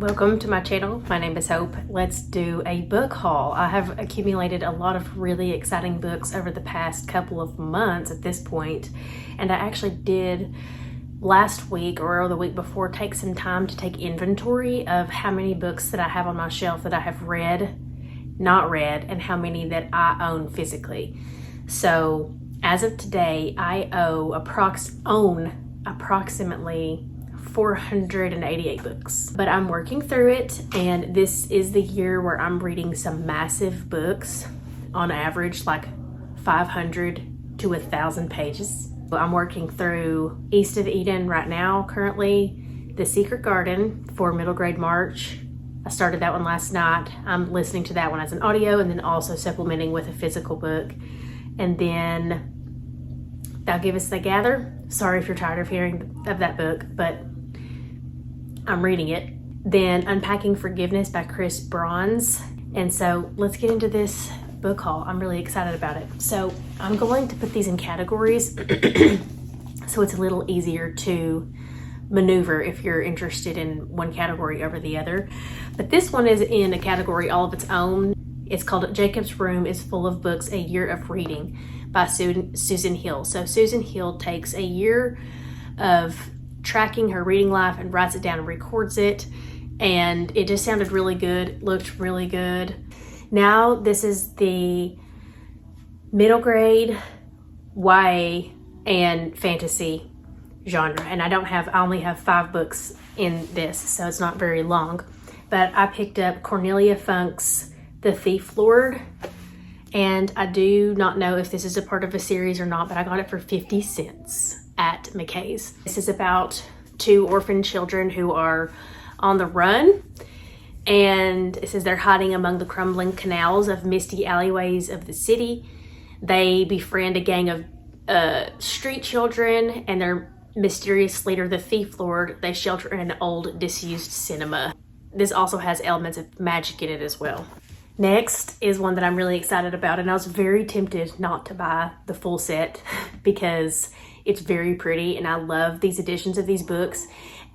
Welcome to my channel. My name is Hope. Let's do a book haul. I have accumulated a lot of really exciting books over the past couple of months at this point, and I actually did last week or the week before take some time to take inventory of how many books that I have on my shelf that I have read, not read, and how many that I own physically. So as of today, I own approximately 488 books, but I'm working through it, and this is the year where I'm reading some massive books, on average like 500 to 1,000 pages. I'm working through East of Eden right now, currently The Secret Garden for middle grade March. I started that one last night. I'm listening to that one as an audio and then also supplementing with a physical book. And then Thou Givest They Gather. Sorry if you're tired of hearing of that book, but I'm reading it. Then Unpacking Forgiveness by Chris Bronze. And so let's get into this book haul. I'm really excited about it. So I'm going to put these in categories so it's a little easier to maneuver if you're interested in one category over the other. But this one is in a category all of its own. It's called Jacob's Room is Full of Books, A Year of Reading by Susan Hill. So Susan Hill takes a year of tracking her reading life and writes it down and records it, and it just sounded really good, looked really good. Now this is the middle grade YA and fantasy genre, and I only have 5 books in this, so it's not very long, but I picked up Cornelia Funk's The Thief Lord, and I do not know if this is a part of a series or not, but I got it for 50 cents at McKay's. This is about 2 orphan children who are on the run, and it says they're hiding among the crumbling canals of misty alleyways of the city. They befriend a gang of street children and their mysterious leader, the Thief Lord. They shelter in an old disused cinema. This also has elements of magic in it as well. Next is one that I'm really excited about, and I was very tempted not to buy the full set because it's very pretty and I love these editions of these books,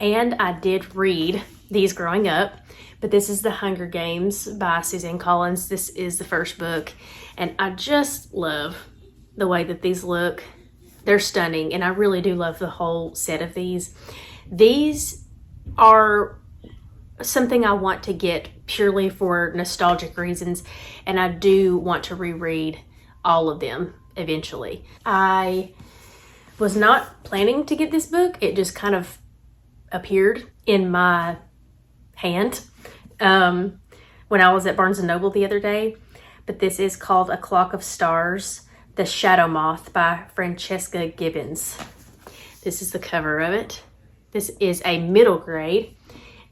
and I did read these growing up, but this is The Hunger Games by Suzanne Collins. This is the first book, and I just love the way that these look. They're stunning, and I really do love the whole set of these. These are something I want to get purely for nostalgic reasons, and I do want to reread all of them eventually. I was not planning to get this book. It just kind of appeared in my hand when I was at Barnes & Noble the other day, but this is called A Clock of Stars, The Shadow Moth by Francesca Gibbons. This is the cover of it. This is a middle grade,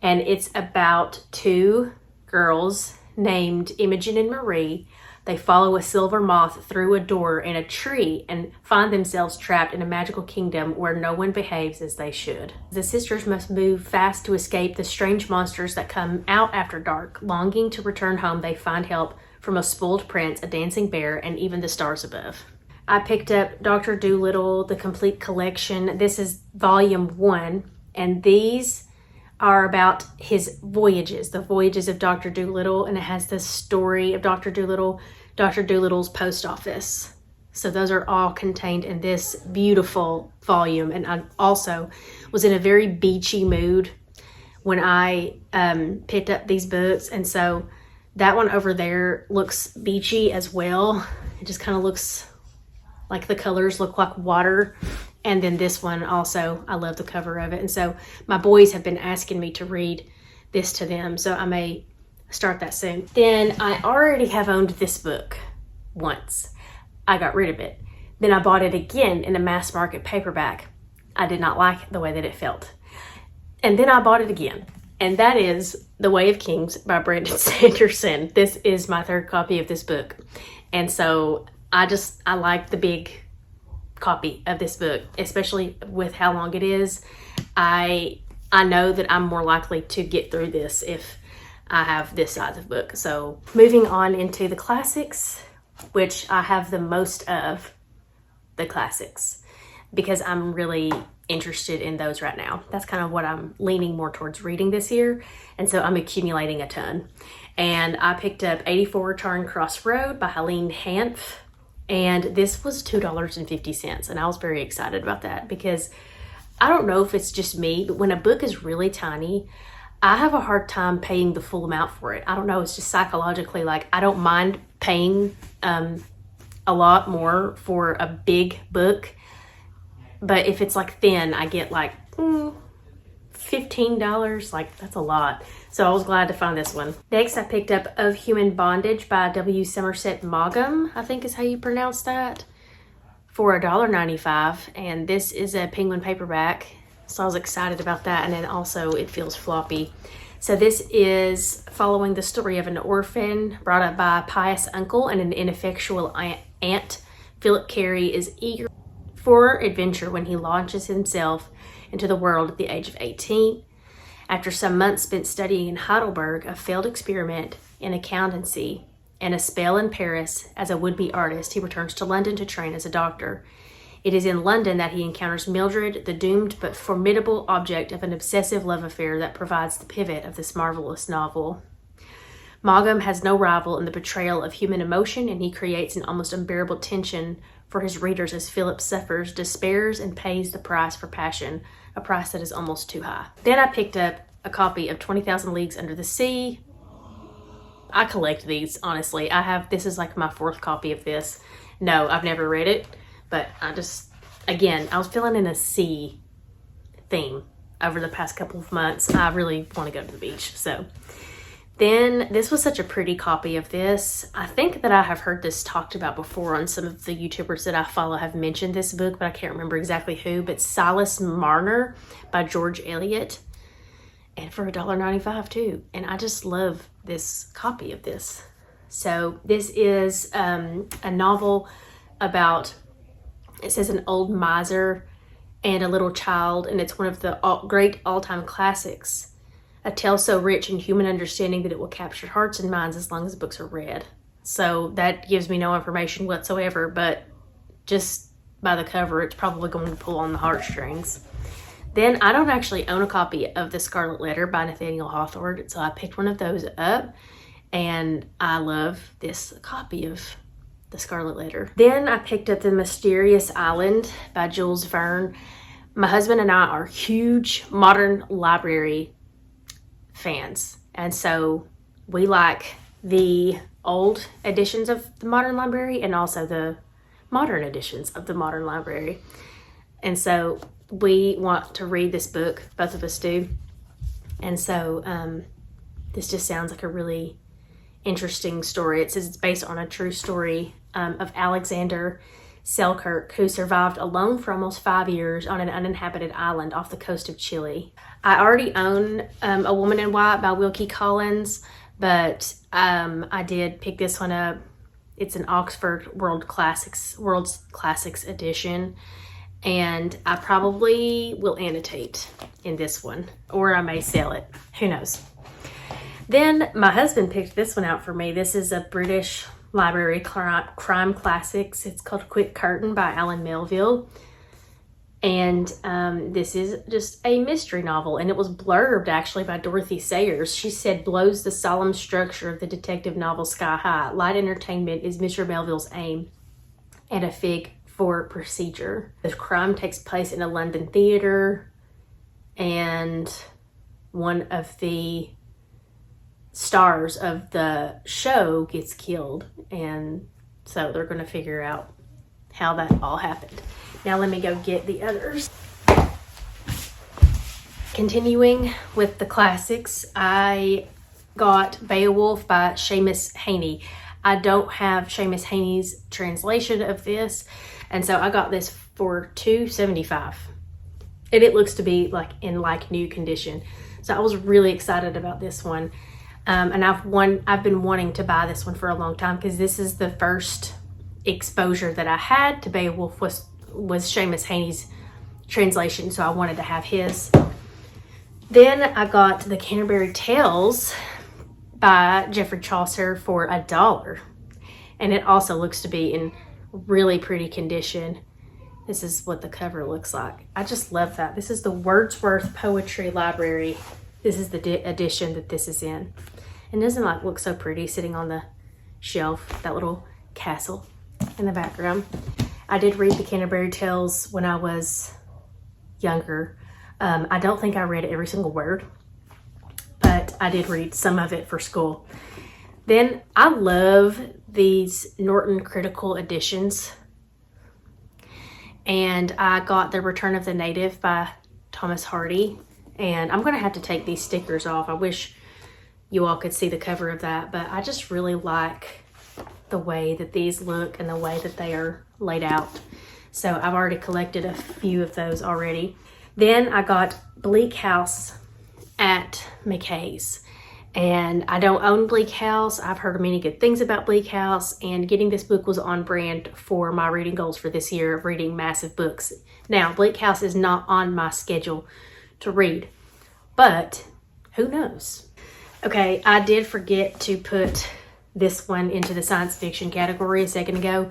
and it's about 2 girls named Imogen and Marie. They follow a silver moth through a door in a tree and find themselves trapped in a magical kingdom where no one behaves as they should. The sisters must move fast to escape the strange monsters that come out after dark. Longing to return home, they find help from a spoiled prince, a dancing bear, and even the stars above. I picked up Dr. Dolittle, the complete collection. This is volume 1, and these are about his voyages, the voyages of Dr. Dolittle, and it has the story of Dr. Dolittle, Dr. Dolittle's post office. So those are all contained in this beautiful volume, and I also was in a very beachy mood when I picked up these books, and so that one over there looks beachy as well. It just kind of looks like the colors look like water. And then this one also, I love the cover of it. And so my boys have been asking me to read this to them, so I may start that soon. Then I already have owned this book once. I got rid of it. Then I bought it again in a mass market paperback. I did not like the way that it felt. And then I bought it again. And that is The Way of Kings by Brandon Sanderson. This is my 3rd copy of this book. And so I like the big copy of this book, especially with how long it is. I know that I'm more likely to get through this if I have this size of book. So moving on into the classics, which I have the most of the classics. because I'm really interested in those right now. That's kind of what I'm leaning more towards reading this year. And so I'm accumulating a ton. And I picked up 84 Charing Cross Road by Helene Hanff. And this was $2.50. And I was very excited about that because I don't know if it's just me, but when a book is really tiny, I have a hard time paying the full amount for it. I don't know. It's just psychologically, like, I don't mind paying a lot more for a big book. But if it's like thin, I get like $15. Like, that's a lot. So I was glad to find this one. Next, I picked up Of Human Bondage by W. Somerset Maugham, I think is how you pronounce that, for $1.95. And this is a Penguin paperback. So I was excited about that. And then also it feels floppy. So this is following the story of an orphan brought up by a pious uncle and an ineffectual aunt. Philip Carey is eager for adventure when he launches himself into the world at the age of 18. After some months spent studying in Heidelberg, a failed experiment in accountancy, and a spell in Paris as a would-be artist, he returns to London to train as a doctor. It is in London that he encounters Mildred, the doomed but formidable object of an obsessive love affair that provides the pivot of this marvelous novel. Maugham has no rival in the portrayal of human emotion, and he creates an almost unbearable tension for his readers as Philip suffers, despairs, and pays the price for passion, a price that is almost too high. Then I picked up a copy of 20,000 Leagues Under the Sea. I collect these, honestly. This is like my 4th copy of this. No, I've never read it, but I was feeling in a sea theme over the past couple of months. I really want to go to the beach, so. Then this was such a pretty copy of this. I think that I have heard this talked about before on some of the YouTubers that I follow have mentioned this book, but I can't remember exactly who. But Silas Marner by George Eliot, and for $1.95 too. And I just love this copy of this. So this is a novel about, it says, an old miser and a little child, and it's one of the great all-time classics. A tale so rich in human understanding that it will capture hearts and minds as long as the books are read. So that gives me no information whatsoever, but just by the cover, it's probably going to pull on the heartstrings. Then I don't actually own a copy of The Scarlet Letter by Nathaniel Hawthorne, so I picked one of those up, and I love this copy of The Scarlet Letter. Then I picked up The Mysterious Island by Jules Verne. My husband and I are huge modern library fans, and so we like the old editions of the modern library and also the modern editions of the modern library, and so we want to read this book, both of us do. And so this just sounds like a really interesting story. It says it's based on a true story of Alexander Selkirk, who survived alone for almost 5 years on an uninhabited island off the coast of Chile. I already own A Woman in White by Wilkie Collins, but I did pick this one up. It's an Oxford World's Classics edition, and I probably will annotate in this one, or I may sell it. Who knows? Then my husband picked this one out for me. This is a British library crime classics. It's called Quick Curtain by Alan Melville. And this is just a mystery novel, and it was blurbed actually by Dorothy Sayers. She said, blows the solemn structure of the detective novel sky high. Light entertainment is Mr. Melville's aim, and a fig for procedure. The crime takes place in a London theater, and one of the stars of the show gets killed, and so they're going to figure out how that all happened. Now let me go get the others. Continuing with the classics, I got Beowulf by Seamus Heaney. I don't have Seamus Heaney's translation of this, and so I got this for $2.75, and it looks to be like in new condition. So I was really excited about this one. And I've been wanting to buy this one for a long time because this is the first exposure that I had to Beowulf was Seamus Heaney's translation, so I wanted to have his. Then I got The Canterbury Tales by Geoffrey Chaucer for $1, and it also looks to be in really pretty condition. This is what the cover looks like. I just love that. This is the Wordsworth Poetry Library. This is the edition that this is in. And doesn't it look so pretty sitting on the shelf, that little castle in the background. I did read the Canterbury Tales when I was younger. I don't think I read every single word, but I did read some of it for school. Then I love these Norton Critical editions. And I got The Return of the Native by Thomas Hardy. And I'm gonna have to take these stickers off. I wish you all could see the cover of that, but I just really like the way that these look and the way that they are laid out. So I've already collected a few of those already. Then I got Bleak House at McKay's. And I don't own Bleak House. I've heard many good things about Bleak House, and getting this book was on brand for my reading goals for this year of reading massive books. Now, Bleak House is not on my schedule to read, but who knows? Okay, I did forget to put this one into the science fiction category a second ago,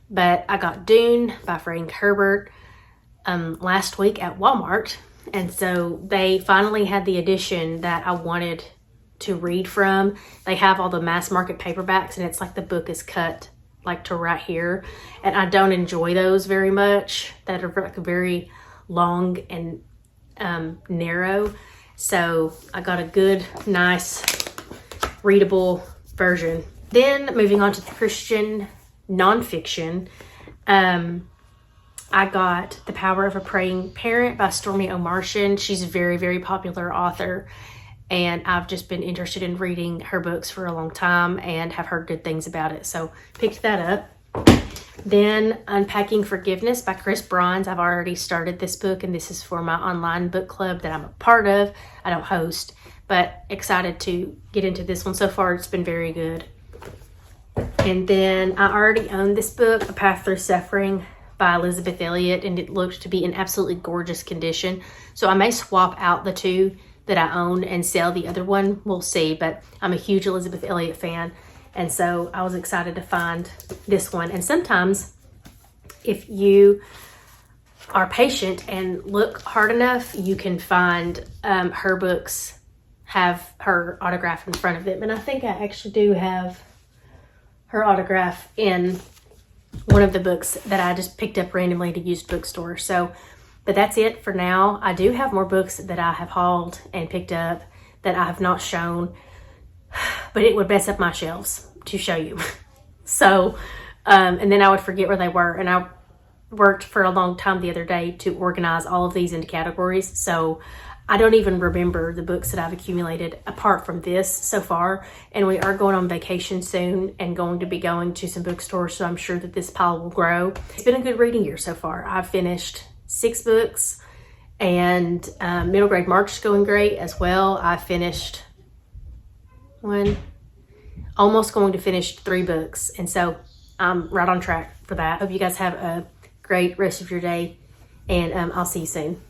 but I got Dune by Frank Herbert last week at Walmart, and so they finally had the edition that I wanted to read from. They have all the mass market paperbacks, and it's like the book is cut like to right here, and I don't enjoy those very much, that are like very long and narrow. So I got a good, nice, readable version. Then moving on to the Christian nonfiction, I got The Power of a Praying Parent by Stormy O'Martian. She's a very, very popular author, and I've just been interested in reading her books for a long time and have heard good things about it. So picked that up. Then Unpacking Forgiveness by Chris Bronze. I've already started this book, and this is for my online book club that I'm a part of. I don't host, but excited to get into this one. So far, it's been very good. And then I already own this book, A Path Through Suffering by Elizabeth Elliot, and it looked to be in absolutely gorgeous condition. So I may swap out the two that I own and sell the other one. We'll see, but I'm a huge Elizabeth Elliot fan, and so I was excited to find this one. And sometimes if you are patient and look hard enough, you can find her books have her autograph in front of them. And I think I actually do have her autograph in one of the books that I just picked up randomly at a used bookstore. So, but that's it for now. I do have more books that I have hauled and picked up that I have not shown, but it would mess up my shelves to show you. So, and then I would forget where they were. And I worked for a long time the other day to organize all of these into categories. So I don't even remember the books that I've accumulated apart from this so far. And we are going on vacation soon and going to be going to some bookstores. So I'm sure that this pile will grow. It's been a good reading year so far. I've finished 6 books, and Middle Grade March is going great as well. I finished almost going to finish 3 books. And so I'm right on track for that. Hope you guys have a great rest of your day, and I'll see you soon.